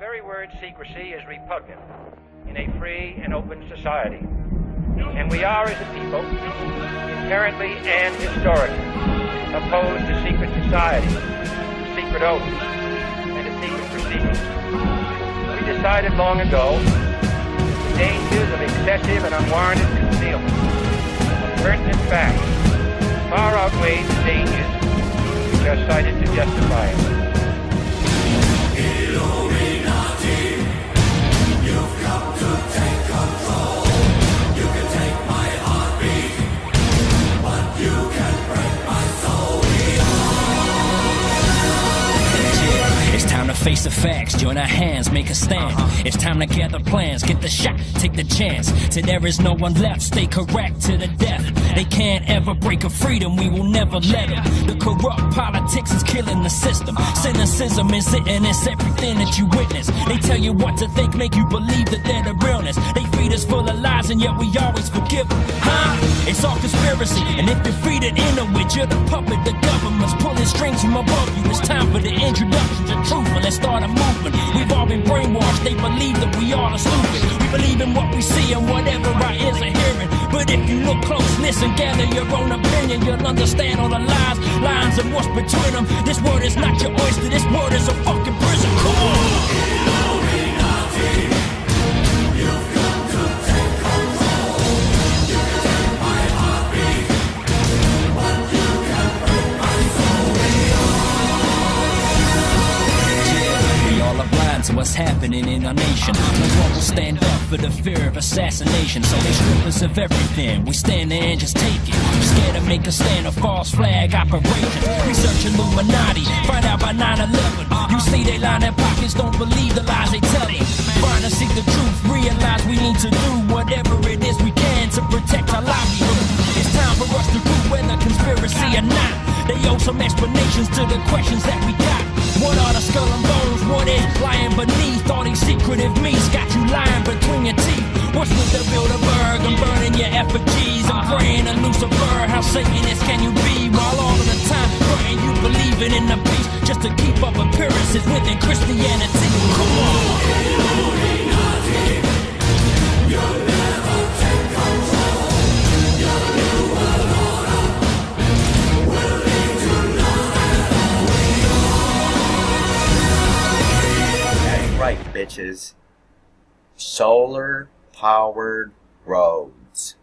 very word secrecy is repugnant in a free and open society. And we are, as a people, inherently and historically opposed to secret society, to secret oaths, and to secret proceedings. We decided long ago that the dangers of excessive and unwarranted concealment of pertinent facts far outweigh the dangers which are cited to justify it. Illuminati, you've come to take control. You can take my heartbeat, but you can break my soul. It's time to face the facts, join our hands, make a stand. It's time to gather plans, get the shot, take the chance. Till there is no one left, stay correct to the death. They can't ever break a freedom, we will never let them. The corrupt politics is killing the system. Cynicism is it, and it's everything that you witness. They tell you what to think, make you believe that they're the realness. They feed us full of lies, and yet we always forgive them. It's all conspiracy, and if you're free to enter it, you're the puppet, the government's pulling strings from above you. It's time for the introduction to truth, and let's start a movement. We've all been brainwashed, they believe that we all are stupid. We believe in what we see and whatever our ears are hearing. But if you look close, listen, gather your own opinion, you'll understand all the lies, lines and what's between them. This world is not your oyster, this world is a fucking prison. Come on! Illuminati, you've come to take control. You can take my heartbeat, but you can break my soul. We all are blind to what's happening in our nation. No one will stand up for the fear of assassination. So they strip us of everything. We stand there and just take it. We're scared to make a stand, a false flag operation. Research Illuminati, find out by 9/11. You see they line their pockets, don't believe the lies they tell you. Find and seek the truth, realize we need to do whatever it is we can to protect our livelihood. It's time for us to prove whether conspiracy or not. They owe some explanations to the questions that we got. What are the skull and bones? What is lying beneath all these secretive meats? Got you lying between your teeth. What's with the Bilderberg? I'm burning your effigies. I'm praying to Lucifer. How Satanist can you be? While all of the time praying you believing in the beast just to keep up appearances within Christianity. Come on! Illuminati, you'll never take control. Your new world order will lead to none at all. That's right, bitches. Solar-powered roads.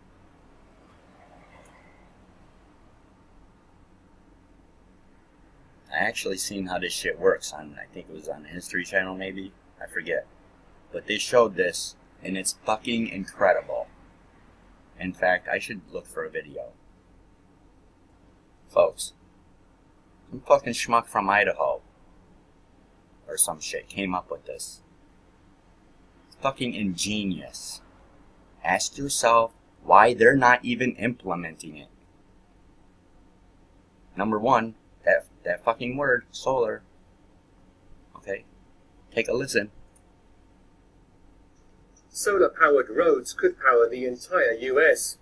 I actually seen how this shit works on, I think it was on the History Channel maybe, I forget. But they showed this, and it's fucking incredible. In fact, I should look for a video. Folks, some fucking schmuck from Idaho, or some shit, came up with this. It's fucking ingenious. Ask yourself why they're not even implementing it. Number one, that fucking word, solar. Okay, take a listen. Solar-powered roads could power the entire US.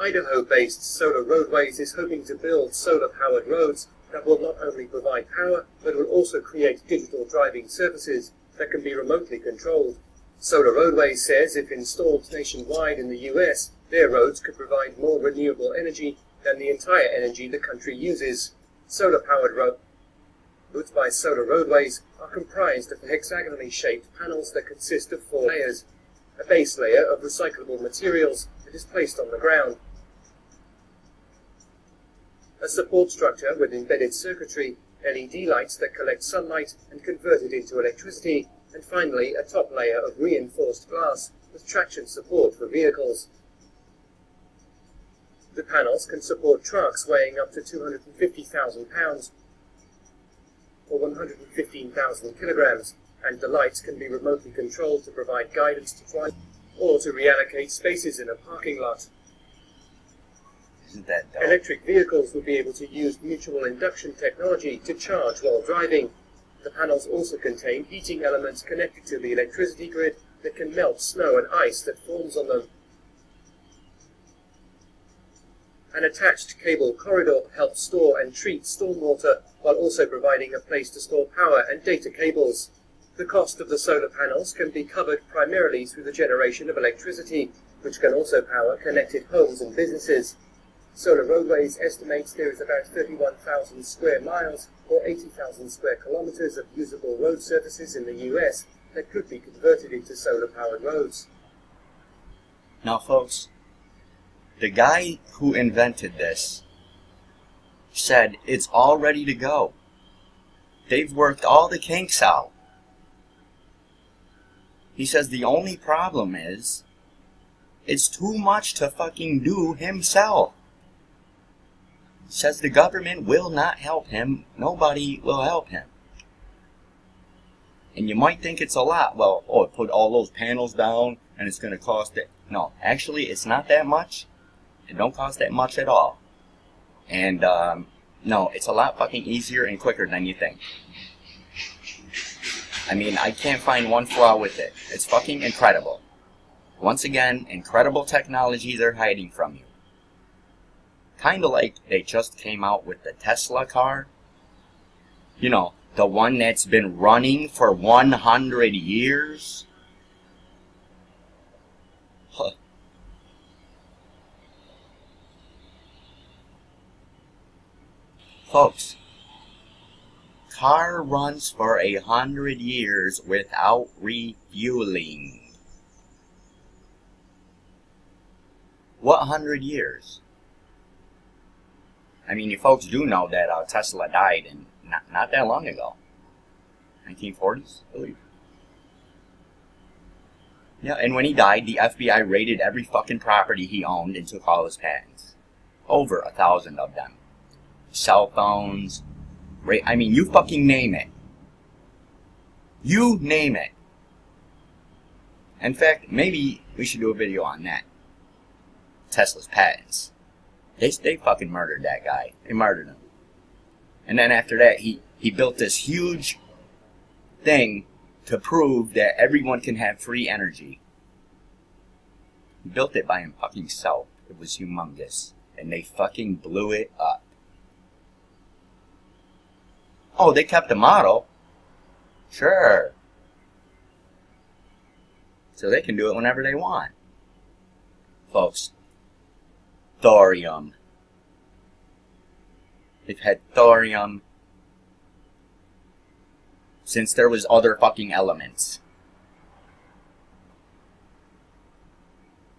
Idaho-based Solar Roadways is hoping to build solar-powered roads that will not only provide power, but will also create digital driving services that can be remotely controlled. Solar Roadways says if installed nationwide in the US, their roads could provide more renewable energy than the entire energy the country uses. Solar-powered roads by Solar Roadways are comprised of hexagonally shaped panels that consist of 4 layers. A base layer of recyclable materials that is placed on the ground. A support structure with embedded circuitry, LED lights that collect sunlight and convert it into electricity, and finally a top layer of reinforced glass with traction support for vehicles. The panels can support trucks weighing up to 250,000 pounds or 115,000 kilograms, and the lights can be remotely controlled to provide guidance to drivers or to reallocate spaces in a parking lot. Isn't that dope? Electric vehicles will be able to use mutual induction technology to charge while driving. The panels also contain heating elements connected to the electricity grid that can melt snow and ice that forms on them. An attached cable corridor helps store and treat stormwater while also providing a place to store power and data cables. The cost of the solar panels can be covered primarily through the generation of electricity, which can also power connected homes and businesses. Solar Roadways estimates there is about 31,000 square miles or 80,000 square kilometers of usable road surfaces in the US that could be converted into solar-powered roads. Now, folks, the guy who invented this said it's all ready to go. They've worked all the kinks out. He says the only problem is it's too much to fucking do himself. Says the government will not help him. Nobody will help him. And you might think it's a lot. Well, oh, put all those panels down and it's going to cost it. No, actually, it's not that much. It don't cost that much at all. And, no, it's a lot fucking easier and quicker than you think. I mean, I can't find one flaw with it. It's fucking incredible. Once again, incredible technology they're hiding from you. Kind of like they just came out with the Tesla car. You know, the one that's been running for 100 years. Huh. Folks, car runs for 100 years without refueling. What 100 years? I mean, you folks do know that Tesla died in not that long ago. 1940s, I believe. Yeah, and when he died, the FBI raided every fucking property he owned and took all his patents. Over 1,000 of them. Cell phones. I mean, you fucking name it. You name it. In fact, maybe we should do a video on that. Tesla's patents. They fucking murdered that guy. They murdered him. And then after that, he built this huge thing to prove that everyone can have free energy. He built it by him fucking self. It was humongous. And they fucking blew it up. Oh, they kept the model. Sure. So they can do it whenever they want. Folks. Thorium. They've had thorium since there was other fucking elements.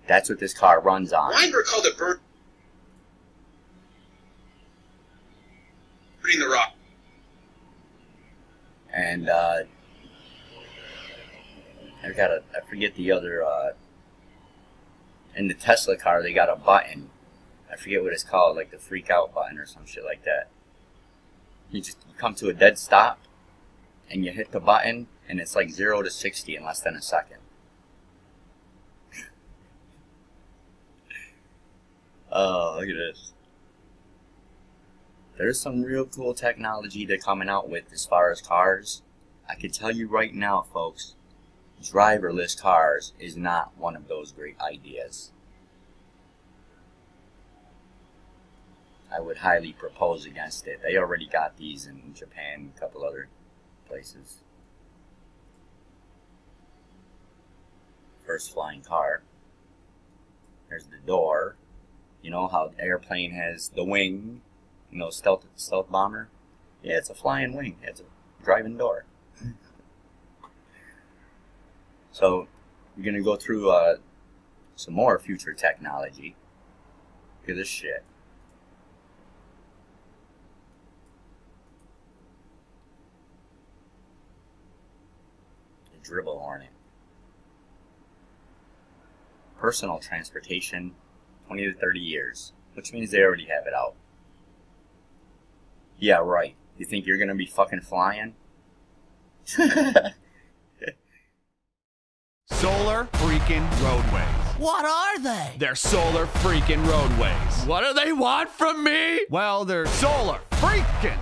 That's what this car runs on. I recall the burning the rock. And I forget the other in the Tesla car they got a button. I forget what it's called, like the freak out button or some shit like that. You come to a dead stop and you hit the button and it's like 0 to 60 in less than a second. Oh, look at this. There's some real cool technology they're coming out with as far as cars. I can tell you right now, folks, driverless cars is not one of those great ideas. I would highly propose against it. They already got these in Japan, a couple other places. First flying car. There's the door. You know how the airplane has the wing? You know, stealth bomber? Yeah, it's a flying wing. It's a driving door. So, we're going to go through some more future technology. Look at this shit. The dribble hornet. Personal transportation, 20 to 30 years. Which means they already have it out. Yeah, right. You think you're gonna be fucking flying? Solar freaking roadways. What are they? They're solar freaking roadways. What do they want from me? Well, they're solar freaking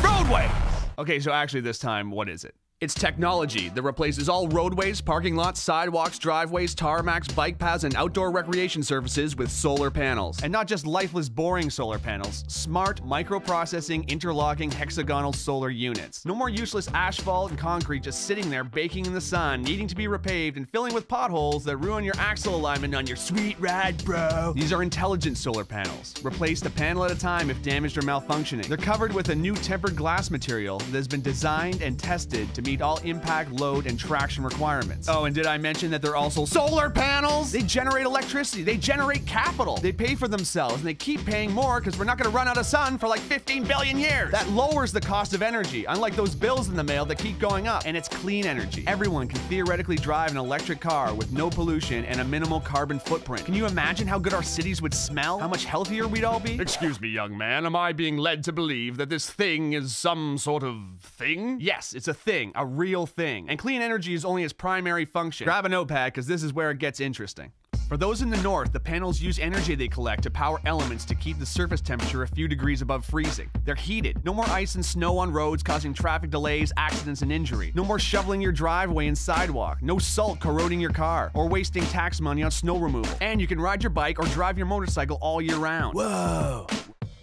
roadways. Okay, so actually this time, what is it? It's technology that replaces all roadways, parking lots, sidewalks, driveways, tarmacs, bike paths, and outdoor recreation surfaces with solar panels. And not just lifeless, boring solar panels. Smart, microprocessing, interlocking, hexagonal solar units. No more useless asphalt and concrete just sitting there baking in the sun, needing to be repaved and filling with potholes that ruin your axle alignment on your sweet ride, bro. These are intelligent solar panels. Replace a panel at a time if damaged or malfunctioning. They're covered with a new tempered glass material that has been designed and tested to meet all impact, load, and traction requirements. Oh, and did I mention that they're also solar panels? They generate electricity, they generate capital, they pay for themselves, and they keep paying more because we're not gonna run out of sun for like 15 billion years. That lowers the cost of energy, unlike those bills in the mail that keep going up, and it's clean energy. Everyone can theoretically drive an electric car with no pollution and a minimal carbon footprint. Can you imagine how good our cities would smell? How much healthier we'd all be? Excuse me, young man, am I being led to believe that this thing is some sort of thing? Yes, it's a thing, a real thing. And clean energy is only its primary function. Grab a notepad, because this is where it gets interesting. For those in the north, the panels use energy they collect to power elements to keep the surface temperature a few degrees above freezing. They're heated. No more ice and snow on roads causing traffic delays, accidents, and injury. No more shoveling your driveway and sidewalk. No salt corroding your car or wasting tax money on snow removal. And you can ride your bike or drive your motorcycle all year round. Whoa!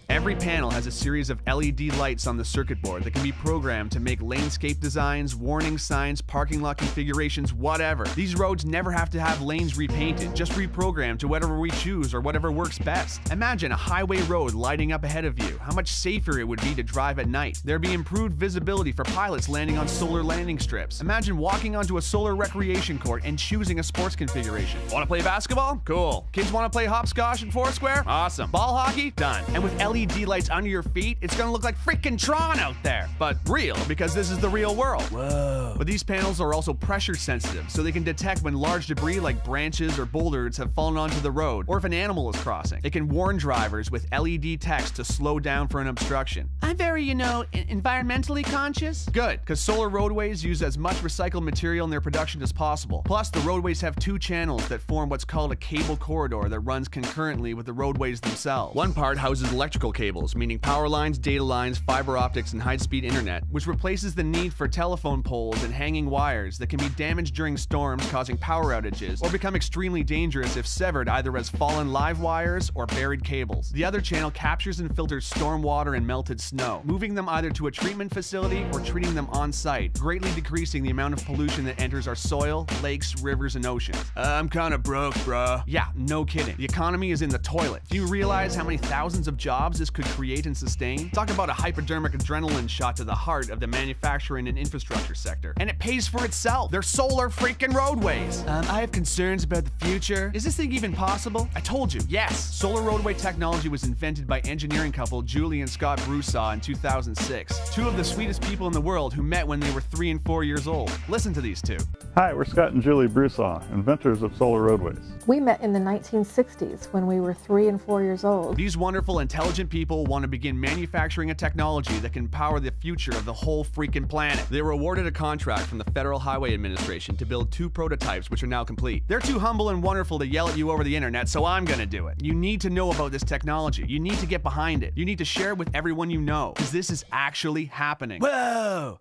Every panel has a series of LED lights on the circuit board that can be programmed to make landscape designs, warning signs, parking lot configurations, whatever. These roads never have to have lanes repainted, just reprogrammed to whatever we choose or whatever works best. Imagine a highway road lighting up ahead of you. How much safer it would be to drive at night. There'd be improved visibility for pilots landing on solar landing strips. Imagine walking onto a solar recreation court and choosing a sports configuration. Want to play basketball? Cool. Kids want to play hopscotch and foursquare? Awesome. Ball hockey? Done. And with LED lights under your feet, it's gonna look like freaking Tron out there. But real, because this is the real world. Whoa. But these panels are also pressure sensitive, so they can detect when large debris like branches or boulders have fallen onto the road, or if an animal is crossing. They can warn drivers with LED text to slow down for an obstruction. I'm very, environmentally conscious. Good, because solar roadways use as much recycled material in their production as possible. Plus, the roadways have two channels that form what's called a cable corridor that runs concurrently with the roadways themselves. One part houses electrical cables, meaning power lines, data lines, fiber optics, and high-speed internet, which replaces the need for telephone poles and hanging wires that can be damaged during storms, causing power outages, or become extremely dangerous if severed either as fallen live wires or buried cables. The other channel captures and filters storm water and melted snow, moving them either to a treatment facility or treating them on-site, greatly decreasing the amount of pollution that enters our soil, lakes, rivers, and oceans. I'm kinda broke, bruh. Yeah, no kidding. The economy is in the toilet. Do you realize how many thousands of jobs this could create and sustain? Talk about a hypodermic adrenaline shot to the heart of the manufacturing and infrastructure sector. And it pays for itself. They're solar freaking roadways. I have concerns about the future. Is this thing even possible? I told you, yes. Solar roadway technology was invented by engineering couple Julie and Scott Broussard in 2006. Two of the sweetest people in the world who met when they were 3 and 4 years old. Listen to these two. Hi, we're Scott and Julie Broussard, inventors of solar roadways. We met in the 1960s when we were 3 and 4 years old. These wonderful, intelligent people want to begin manufacturing a technology that can power the future of the whole freaking planet. They were awarded a contract from the Federal Highway Administration to build 2 prototypes, which are now complete. They're too humble and wonderful to yell at you over the internet, so I'm gonna do it. You need to know about this technology. You need to get behind it. You need to share it with everyone you know, because this is actually happening. Whoa!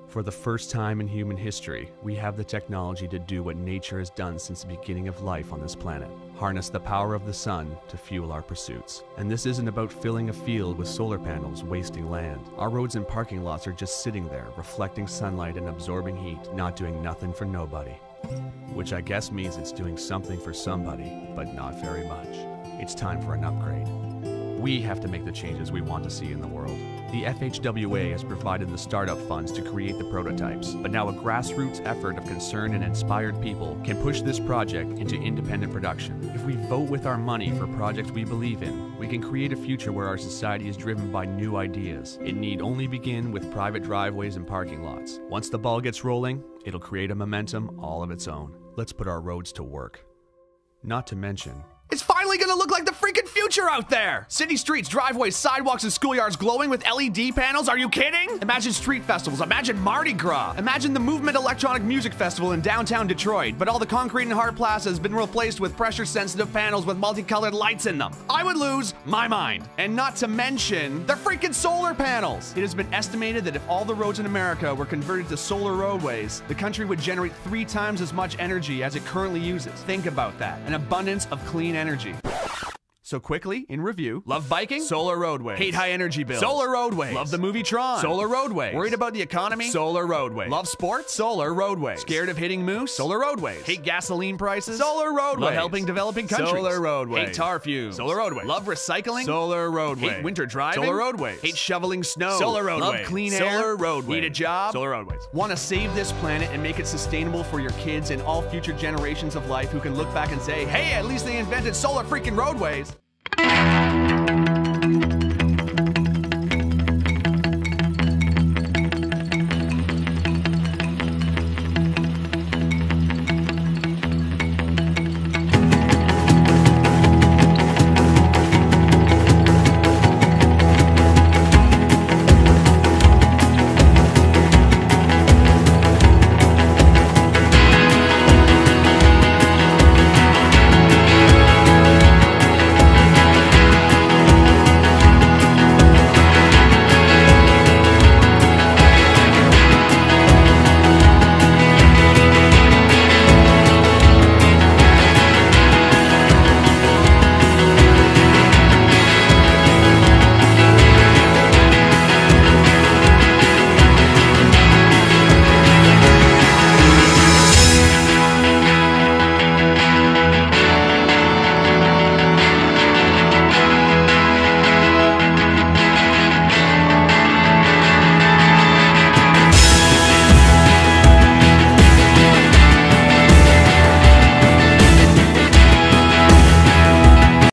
For the first time in human history, we have the technology to do what nature has done since the beginning of life on this planet. Harness the power of the sun to fuel our pursuits. And this isn't about filling a field with solar panels, wasting land. Our roads and parking lots are just sitting there, reflecting sunlight and absorbing heat, not doing nothing for nobody. Which I guess means it's doing something for somebody, but not very much. It's time for an upgrade. We have to make the changes we want to see in the world. The FHWA has provided the startup funds to create the prototypes, but now a grassroots effort of concerned and inspired people can push this project into independent production. If we vote with our money for projects we believe in, we can create a future where our society is driven by new ideas. It need only begin with private driveways and parking lots. Once the ball gets rolling, it'll create a momentum all of its own. Let's put our roads to work. Not to mention, it's finally gonna look like the freaking future out there. City streets, driveways, sidewalks, and schoolyards glowing with LED panels. Are you kidding? Imagine street festivals. Imagine Mardi Gras. Imagine the Movement Electronic Music Festival in downtown Detroit, but all the concrete and hard plaza has been replaced with pressure-sensitive panels with multicolored lights in them. I would lose my mind. And not to mention, they're freaking solar panels. It has been estimated that if all the roads in America were converted to solar roadways, the country would generate 3 times as much energy as it currently uses. Think about that. An abundance of clean energy. So quickly, in review, love biking? Solar roadways. Hate high energy bills? Solar roadways. Love the movie Tron? Solar roadways. Worried about the economy? Solar roadways. Love sports? Solar roadways. Scared of hitting moose? Solar roadways. Hate gasoline prices? Solar roadways. Love helping developing countries? Solar roadways. Hate tar fumes? Solar roadways. Love recycling? Solar roadways. Hate winter driving? Solar roadways. Hate shoveling snow? Solar roadways. Love clean air? Solar roadways. Need a job? Solar roadways. Want to save this planet and make it sustainable for your kids and all future generations of life who can look back and say, hey, at least they invented solar freaking roadways.